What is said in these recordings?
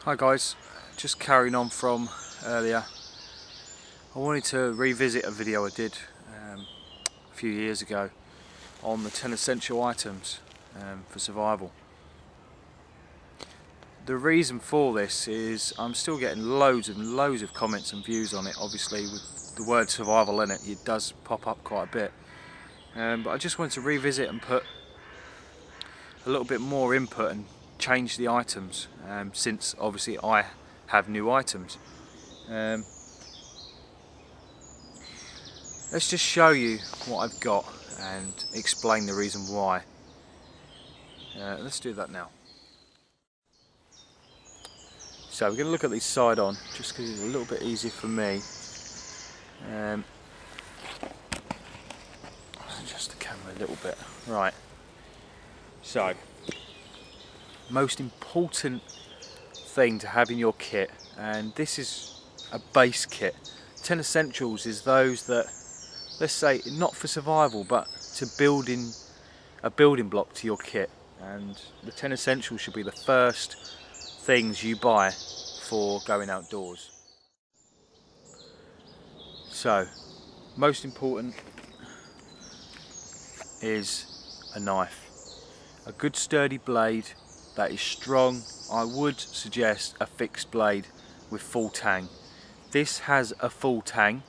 Hi guys, just carrying on from earlier. I wanted to revisit a video I did a few years ago on the 10 essential items for survival. The reason for this is I'm still getting loads and loads of comments and views on it. Obviously with the word survival in it, it does pop up quite a bit. But I just wanted to revisit and put a little bit more input and change the items, since obviously I have new items. Let's just show you what I've got and explain the reason why. Let's do that now. So we're going to look at these side on, just because it's a little bit easier for me. Adjust the camera a little bit. Right. So, most important thing to have in your kit, and this is a base kit. 10 essentials is those that, let's say, not for survival, but to build in a building block to your kit. And the 10 essentials should be the first things you buy for going outdoors. So, most important is a knife. A good sturdy blade that is strong. I would suggest a fixed blade with full tang. This has a full tang.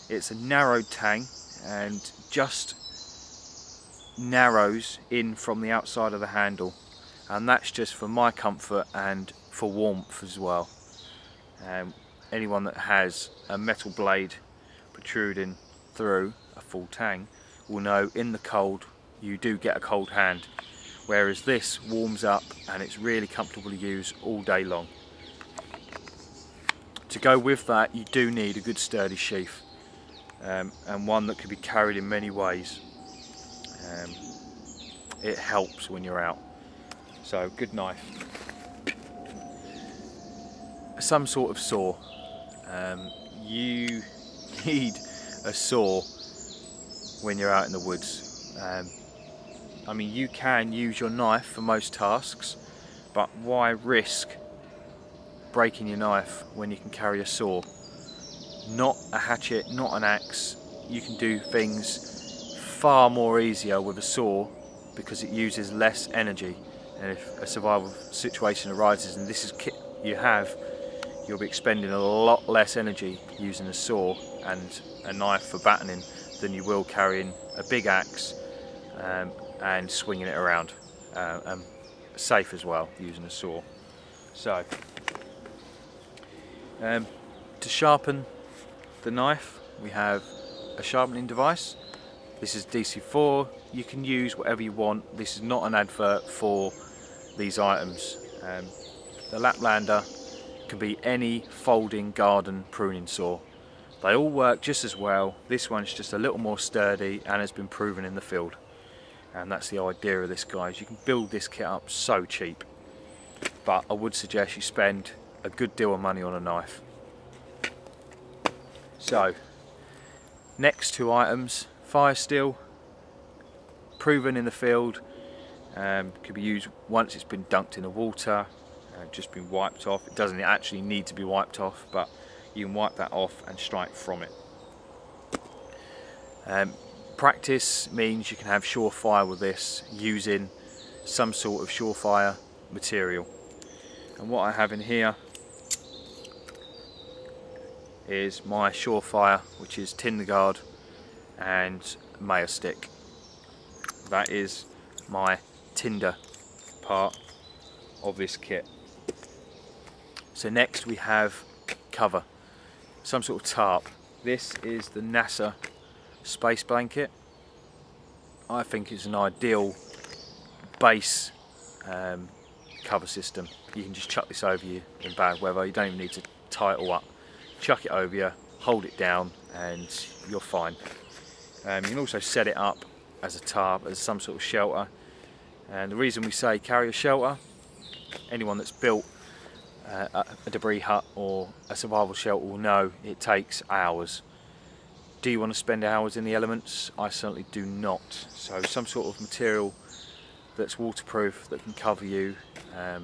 It's a narrowed tang and just narrows in from the outside of the handle, and that's just for my comfort and for warmth as well. Anyone that has a metal blade protruding through a full tang will know in the cold you do get a cold hand, whereas this warms up and it's really comfortable to use all day long. To go with that, you do need a good sturdy sheath, and one that can be carried in many ways. It helps when you're out. So, good knife. Some sort of saw. You need a saw when you're out in the woods. I mean, you can use your knife for most tasks, but why risk breaking your knife when you can carry a saw? Not a hatchet, not an axe. You can do things far more easier with a saw because it uses less energy. And if a survival situation arises and this is kit you have, you'll be expending a lot less energy using a saw and a knife for battening than you will carrying a big axe and swinging it around, and safe as well using a saw. So, to sharpen the knife, we have a sharpening device. This is DC4. You can use whatever you want. This is not an advert for these items. The Laplander can be any folding garden pruning saw. They all work just as well. This one's just a little more sturdy and has been proven in the field. And that's the idea of this, guys. You can build this kit up so cheap, but I would suggest you spend a good deal of money on a knife. So, next two items, fire steel, proven in the field, could be used once it's been dunked in the water, just been wiped off. It doesn't actually need to be wiped off, but you can wipe that off and strike from it. Practice means you can have surefire with this using some sort of surefire material. And what I have in here is my surefire, which is Tinder Guard and Mayo stick. That is my tinder part of this kit. So next we have cover, some sort of tarp. This is the NASA space blanket. I think it's an ideal base cover system. You can just chuck this over you in bad weather. You don't even need to tie it all up. Chuck it over you, hold it down, and you're fine. You can also set it up as a tarp, as some sort of shelter. And the reason we say carry a shelter, anyone that's built a debris hut or a survival shelter will know it takes hours. Do you want to spend hours in the elements? I certainly do not. So some sort of material that's waterproof, that can cover you,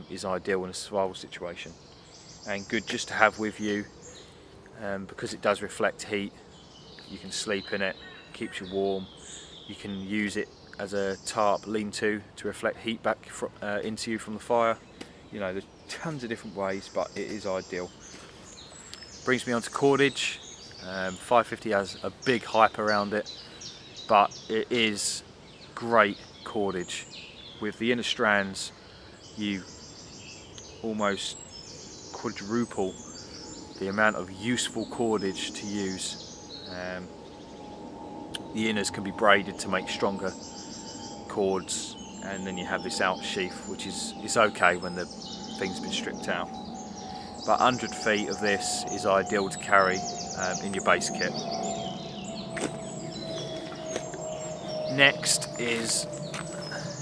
is ideal in a survival situation. and good just to have with you, because it does reflect heat. You can sleep in it, keeps you warm. You can use it as a tarp lean-to to reflect heat back into you from the fire. You know, there's tons of different ways, but it is ideal. Brings me on to cordage. 550 has a big hype around it, but it is great cordage. With the inner strands, you almost quadruple the amount of useful cordage to use. The inners can be braided to make stronger cords, and then you have this out sheath, which is okay when the thing's been stripped out. But 100 feet of this is ideal to carry in your base kit. Next is,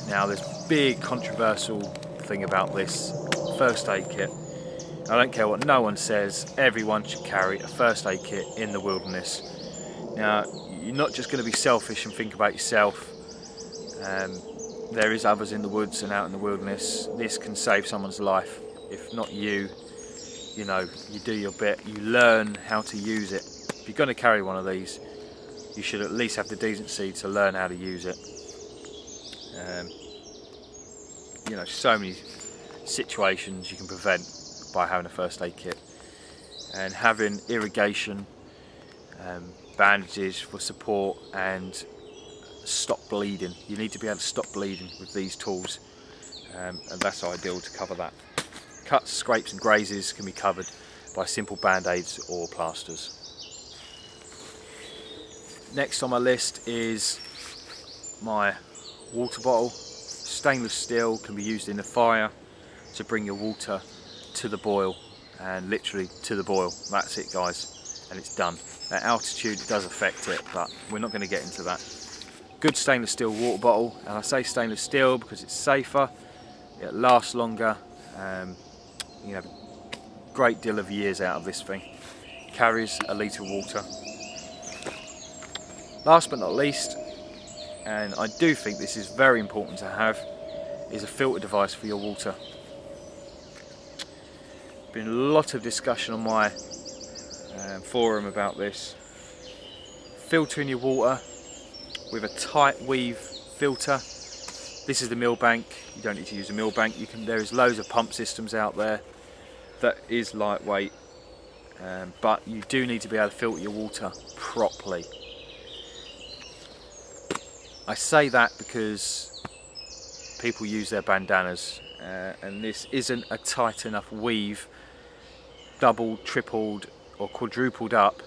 now this big controversial thing about this first aid kit. I don't care what no one says, everyone should carry a first aid kit in the wilderness. Now, you're not just going to be selfish and think about yourself. There is others in the woods and out in the wilderness. This can save someone's life. If not you, you know, you do your bit, you learn how to use it. If you're going to carry one of these, you should at least have the decency to learn how to use it. You know, so many situations you can prevent by having a first aid kit. And having irrigation, bandages for support, and stop bleeding. You need to be able to stop bleeding with these tools, and that's ideal to cover that. Cuts, scrapes and grazes can be covered by simple band-aids or plasters. Next on my list is my water bottle. Stainless steel, can be used in the fire to bring your water to the boil, and literally to the boil. That's it, guys, and it's done. At altitude it does affect it, but we're not going to get into that. Good stainless steel water bottle, and I say stainless steel because it's safer, it lasts longer. You have a great deal of years out of this thing. Carries a litre of water. Last but not least, and I do think this is very important to have, is a filter device for your water. Been a lot of discussion on my forum about this. Filtering your water with a tight weave filter. This is the Millbank. You don't need to use a Millbank. There is loads of pump systems out there that is lightweight, but you do need to be able to filter your water properly. I say that because people use their bandanas, and this isn't a tight enough weave, doubled, tripled or quadrupled up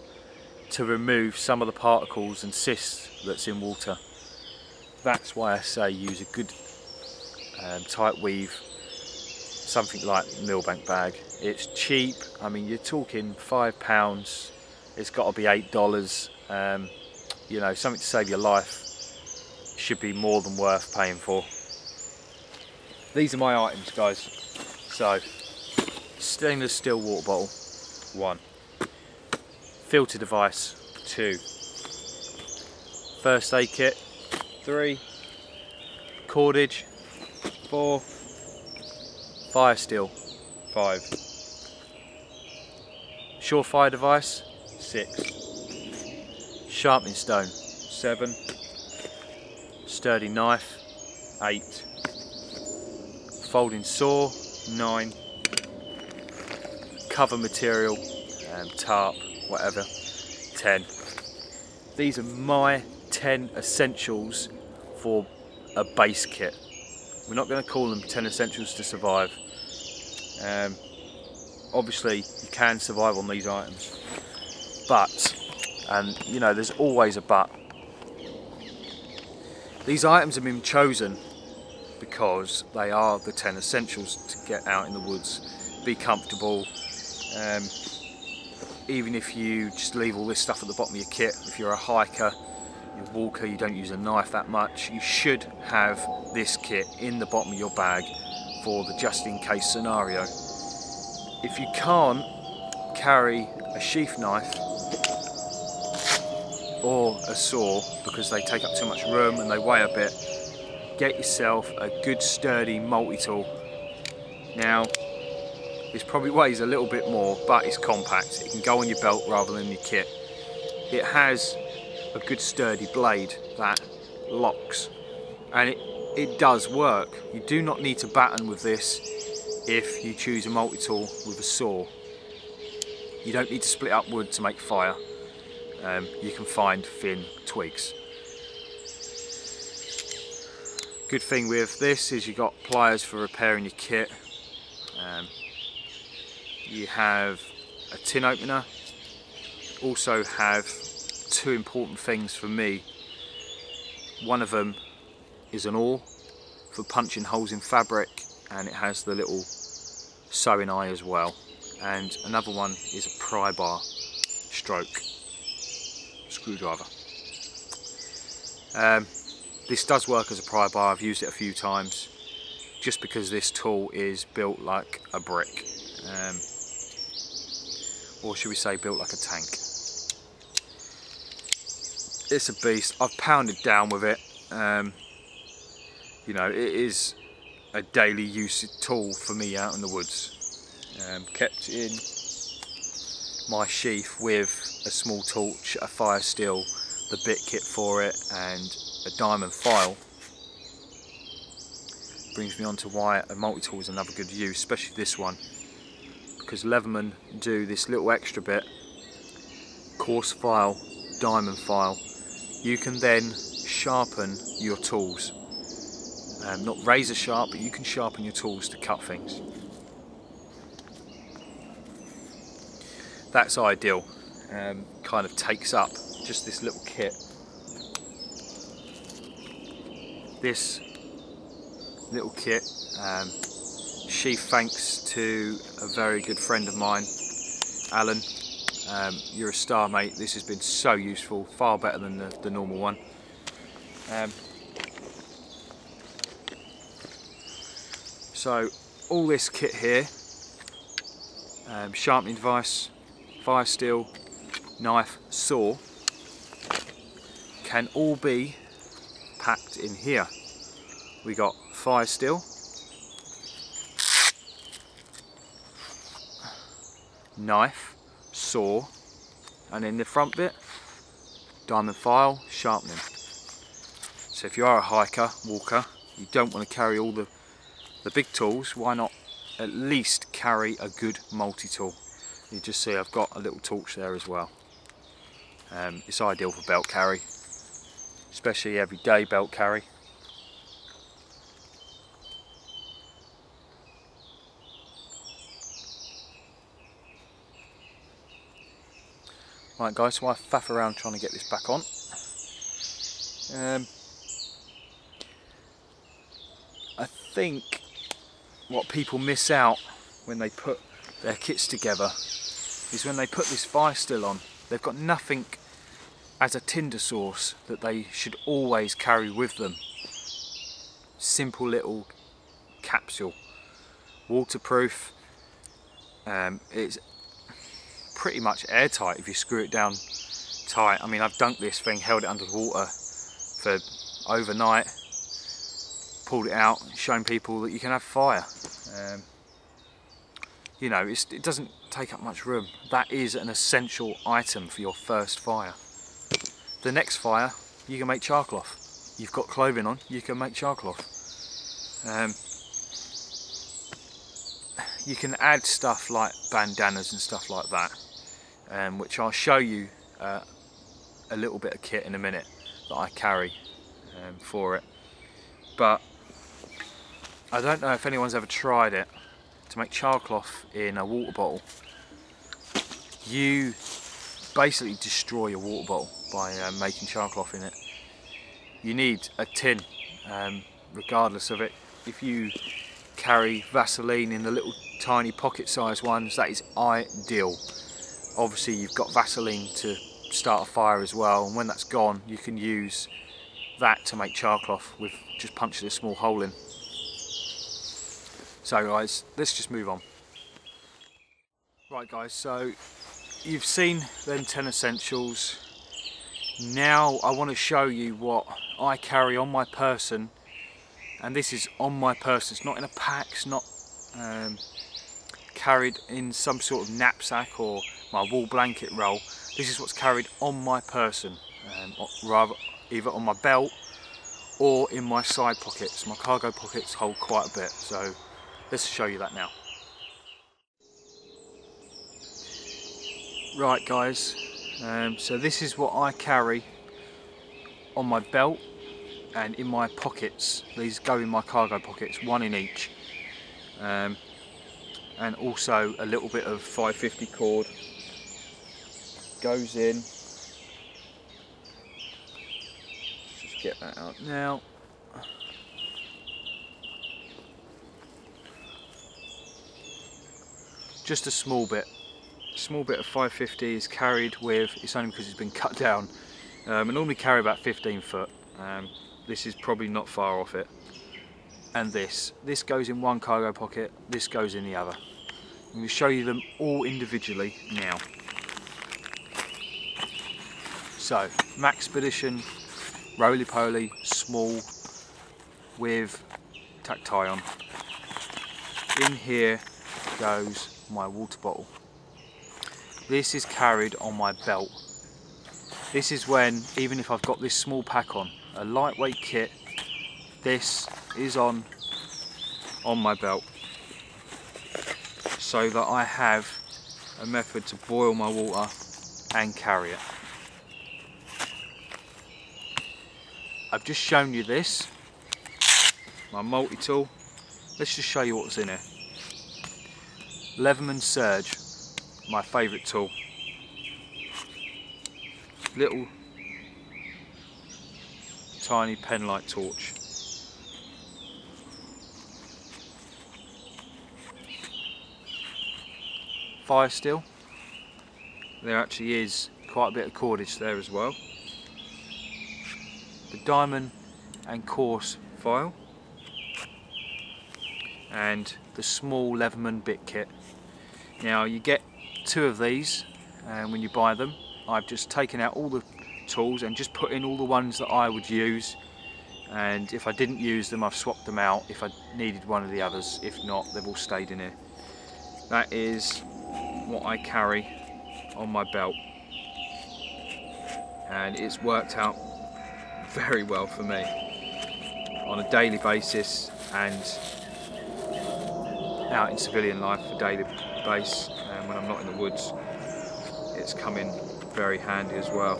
to remove some of the particles and cysts that's in water. That's why I say use a good tight weave, something like Millbank bag. It's cheap. I mean, you're talking £5. It's got to be $8. You know, something to save your life should be more than worth paying for. These are my items, guys. So, stainless steel water bottle, 1. Filter device, 2. First aid kit, 3. Cordage, 4. Fire steel, 5. Surefire device, 6. Sharpening stone, 7. Sturdy knife, 8. Folding saw, 9. Cover material, tarp, whatever, 10. These are my 10 essentials for a base kit. We're not going to call them 10 essentials to survive. Obviously you can survive on these items, but, and you know, there's always a but. These items have been chosen because they are the 10 essentials to get out in the woods, be comfortable. Even if you just leave all this stuff at the bottom of your kit, if you're a hiker, you're a walker, you don't use a knife that much, you should have this kit in the bottom of your bag for the just in case scenario. If you can't carry a sheath knife or a saw because they take up too much room and they weigh a bit, get yourself a good sturdy multi-tool. Now, This probably weighs a little bit more, but it's compact. It can go on your belt rather than your kit. It has a good sturdy blade that locks, and it does work. You do not need to batten with this if you choose a multi-tool with a saw. You don't need to split up wood to make fire. You can find thin twigs. Good thing with this is you've got pliers for repairing your kit. You have a tin opener. Also have two important things for me. One of them is an awl for punching holes in fabric, and it has the little sewing eye as well. And another one is a pry bar stroke screwdriver. This does work as a pry bar. I've used it a few times just because this tool is built like a brick, or should we say built like a tank. It's a beast. I've pounded down with it. You know, it is a daily use tool for me out in the woods. Kept in my sheath with a small torch, a fire steel, the bit kit for it, and a diamond file. Brings me on to why a multi-tool is another good use, especially this one, because Leatherman do this little extra bit, coarse file, diamond file. You can then sharpen your tools. Not razor sharp, but you can sharpen your tools to cut things. That's ideal. Kind of takes up just this little kit. This little kit, sheath thanks to a very good friend of mine, Alan. You're a star, mate. This has been so useful, far better than the normal one. So all this kit here, sharpening device, fire steel, knife, saw, can all be packed in here. We got fire steel, knife, saw, and in the front bit, diamond file, sharpening. So if you are a hiker, walker, you don't want to carry all the big tools, why not at least carry a good multi-tool? You just see I've got a little torch there as well. It's ideal for belt carry, especially everyday belt carry. Right guys, so I faff around trying to get this back on. I think what people miss out when they put their kits together is when they put this fire still on, they've got nothing as a tinder source that they should always carry with them. Simple little capsule, waterproof. It's pretty much airtight if you screw it down tight. I mean, I've dunked this thing, held it under the water for overnight, pulled it out, shown people that you can have fire. You know, it doesn't take up much room. That is an essential item for your first fire. The next fire, you can make char cloth. You've got clothing on, you can make char cloth. You can add stuff like bandanas and stuff like that, which I'll show you a little bit of kit in a minute that I carry for it. But I don't know if anyone's ever tried it, to make char cloth in a water bottle. You basically destroy your water bottle by making char cloth in it. You need a tin, regardless of it. If you carry Vaseline in the little tiny pocket sized ones, that is ideal. Obviously you've got Vaseline to start a fire as well, and when that's gone you can use that to make char cloth with just punching a small hole in. So guys, let's just move on. Right guys, so you've seen them 10 essentials. Now I want to show you what I carry on my person, and this is on my person. It's not in a pack, it's not carried in some sort of knapsack or my wool blanket roll. This is what's carried on my person, rather either on my belt or in my side pockets. My cargo pockets hold quite a bit, so let's show you that now. Right guys, so this is what I carry on my belt and in my pockets. These go in my cargo pockets, one in each, and also a little bit of 550 cord goes in. Just get that out now. Just a small bit of 550 is carried with, it's only because it's been cut down. I normally carry about 15 foot. This is probably not far off it. And this goes in one cargo pocket, this goes in the other. I'm going to show you them all individually now. So, Maxpedition roly-poly small with Tactile. In here goes my water bottle. This is carried on my belt. This is when, even if I've got this small pack on, a lightweight kit, this is on my belt, so that I have a method to boil my water and carry it. I've just shown you this, my multi-tool. Let's just show you what's in here. Leatherman Surge, my favourite tool. Little tiny pen-light torch. Fire steel. There actually is quite a bit of cordage there as well. The diamond and coarse file, and the small Leatherman bit kit. Now you get 2 of these, and when you buy them, I've just taken out all the tools and just put in all the ones that I would use, and if I didn't use them, I've swapped them out if I needed one of the others. If not, they've all stayed in here. That is what I carry on my belt, and it's worked out very well for me on a daily basis and out in civilian life for daily base, and when I'm not in the woods, it's come in very handy as well.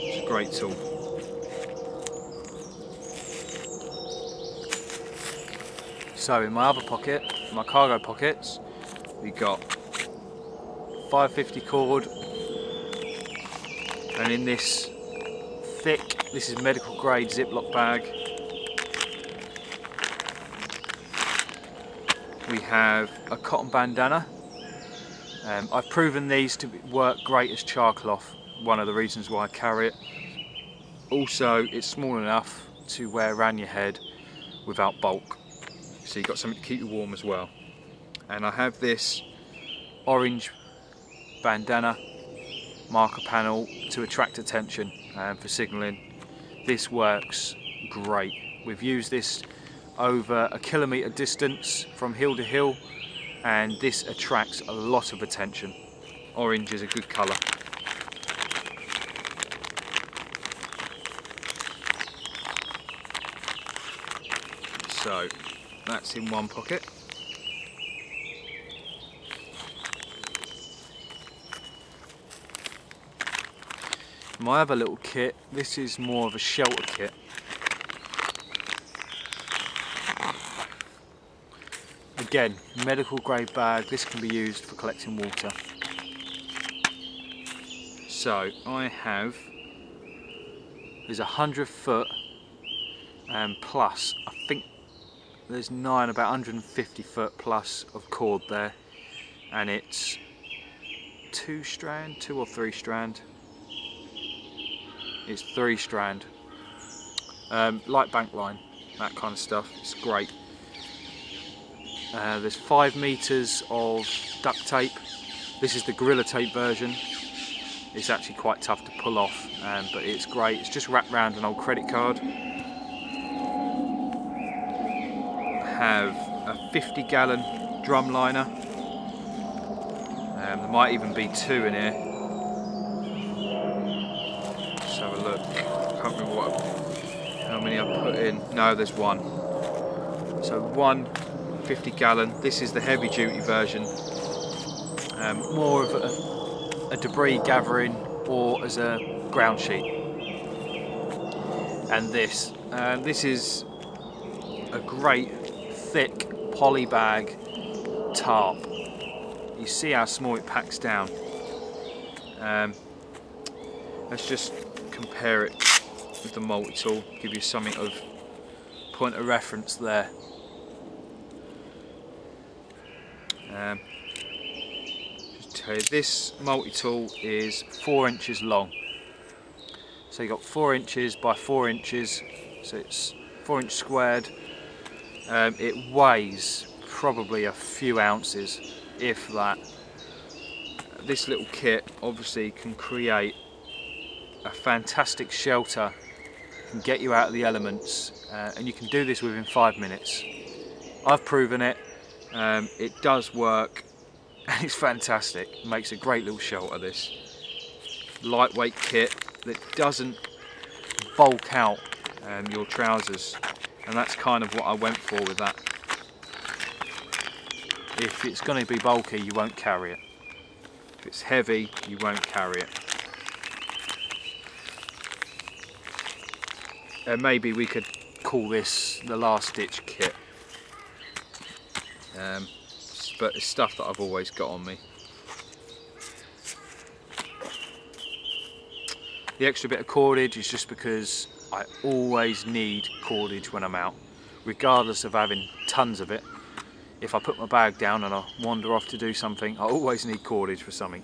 It's a great tool. So in my other pocket, my cargo pockets, we got 550 cord, and in this thick, this is medical grade Ziploc bag, we have a cotton bandana. I've proven these to work great as char cloth, one of the reasons why I carry it. Also, it's small enough to wear around your head without bulk, so you've got something to keep you warm as well. And I have this orange bandana marker panel to attract attention for signalling. This works great. We've used this over a kilometre distance from hill to hill, and this attracts a lot of attention. Orange is a good colour. So that's in one pocket. My other little kit, this is more of a shelter kit. Again, medical grade bag, this can be used for collecting water. So I have, there's 100 foot plus, I think there's about 150 foot plus of cord there, and it's 2 or 3 strand. It's 3 strand, light bank line, that kind of stuff. It's great. There's 5 meters of duct tape. This is the Gorilla Tape version. It's actually quite tough to pull off, but it's great. It's just wrapped around an old credit card. I have a 50-gallon drum liner. There might even be 2 in here. Let's have a look. I can't remember how many I put in. No, there's 1. So 1 50-gallon. This is the heavy-duty version. More of a debris gathering or as a ground sheet. And this is a great thick poly bag tarp. You see how small it packs down. Let's just compare it with the multi-tool, give you something of point of reference there. Just tell you, this multi-tool is 4 inches long. So you've got 4 inches by 4 inches, so it's 4 inch squared. It weighs probably a few ounces, if that. This little kit obviously can create a fantastic shelter, can get you out of the elements, and you can do this within 5 minutes. I've proven it. It does work, and it's fantastic. It makes a great little shelter, this. Lightweight kit that doesn't bulk out your trousers, and that's kind of what I went for with that. If it's going to be bulky, you won't carry it. If it's heavy, you won't carry it. And maybe we could call this the last ditch kit. But it's stuff that I've always got on me. The extra bit of cordage is just because I always need cordage when I'm out, regardless of having tons of it. If I put my bag down and I wander off to do something, I always need cordage for something.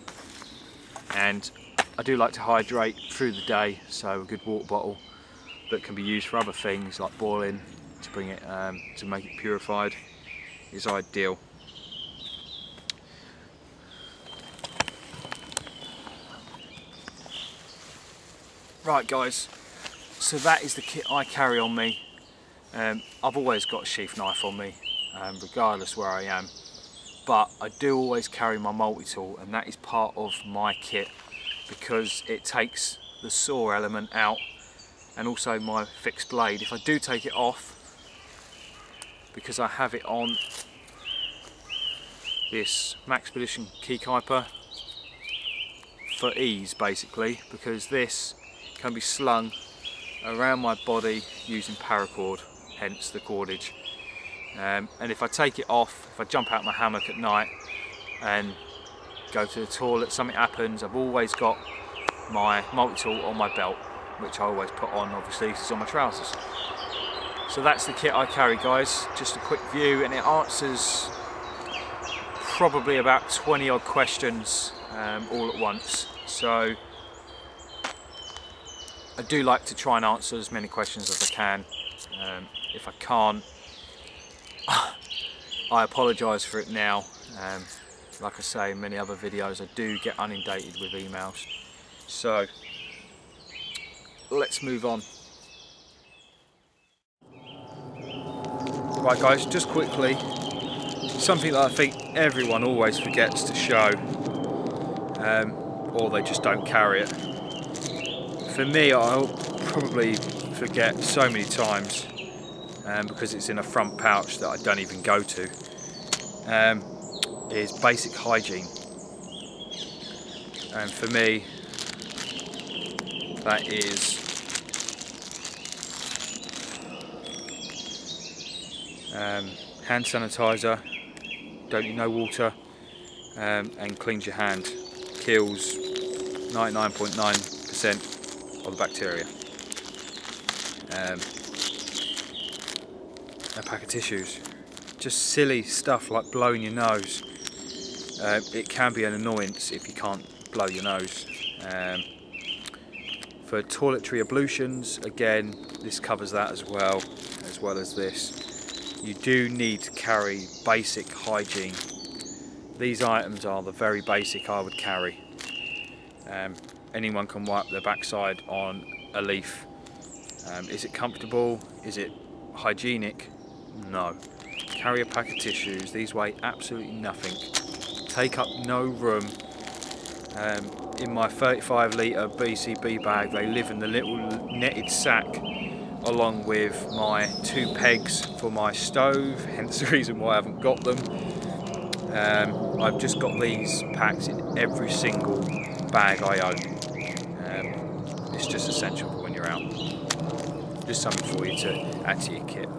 And I do like to hydrate through the day, so a good water bottle that can be used for other things like boiling to bring it to make it purified is ideal. Right guys, so that is the kit I carry on me. I've always got a sheath knife on me, regardless where I am, but I do always carry my multi-tool, and that is part of my kit because it takes the saw element out, and also my fixed blade. If I do take it off, because I have it on this Maxpedition Keykeeper for ease basically, because this can be slung around my body using paracord, hence the cordage. And if I take it off, if I jump out my hammock at night and go to the toilet, something happens, I've always got my multi-tool on my belt, which I always put on, obviously, because it's on my trousers. So that's the kit I carry, guys. Just a quick view, and it answers probably about 20 odd questions all at once. So I do like to try and answer as many questions as I can. If I can't, I apologise for it now. Like I say in many other videos, I do get inundated with emails. So let's move on. Right guys, just quickly, something that I think everyone always forgets to show, or they just don't carry it. For me, I'll probably forget so many times, because it's in a front pouch that I don't even go to, is basic hygiene. And for me, that is hand sanitizer, don't need no water, and cleans your hand, kills 99.9% of the bacteria. A pack of tissues, just silly stuff like blowing your nose. It can be an annoyance if you can't blow your nose. For toiletry ablutions, again, this covers that as well as this. You do need to carry basic hygiene. These items are the very basic I would carry. Anyone can wipe their backside on a leaf. Is it comfortable? Is it hygienic? No. Carry a pack of tissues. These weigh absolutely nothing. Take up no room. In my 35 litre BCB bag, they live in the little netted sack, along with my 2 pegs for my stove, hence the reason why I haven't got them. I've just got these packs in every single bag I own. It's just essential for when you're out. Just something for you to add to your kit.